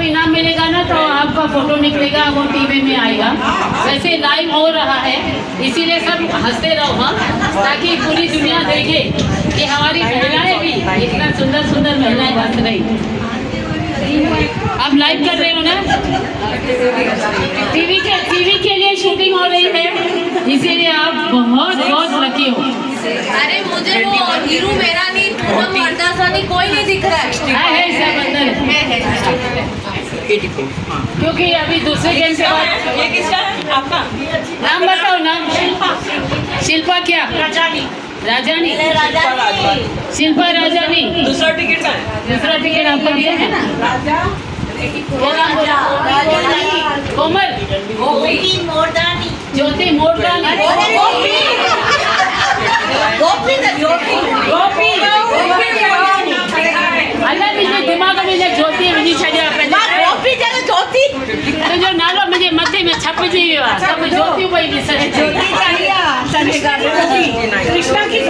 इनाम मिलेगा ना तो आपका फोटो निकलेगा, वो टीवी में आएगा। वैसे लाइव हो रहा है, इसीलिए सब हंसते रहो, हाँ, ताकि पूरी दुनिया देखे कि हमारी महिलाएं भी इतना सुंदर सुंदर महिलाएं हंस रही। आप लाइव कर रहे हो ना, टीवी के लिए शूटिंग हो रही है, इसीलिए आप बहुत बहुत लकी हो। अरे मुझे वो हीरू मेरा नहीं, पूनम मर्दासा नहीं, कोई नहीं दिख रहा है। सब अंदर है। क्योंकि अभी दूसरे गेम से बाद ये किसका है? आपका नाम बताओ, नाम। शिल्पा क्या? राजानी। शिल्पा राजानी। दूसरा टिकट का है। दूसरा टिकट आपको दिया है ना? कोमल, ज्योति मोरदानी, गोपी। अल्लाह मुझे दिमाग में ज्योति वञी छॾिया तुंहिंजो नालो मुंहिंजे मथे में छपजी वियो आहे, सभु ज्योतियूं पई ॾिसनि। कृष्णा की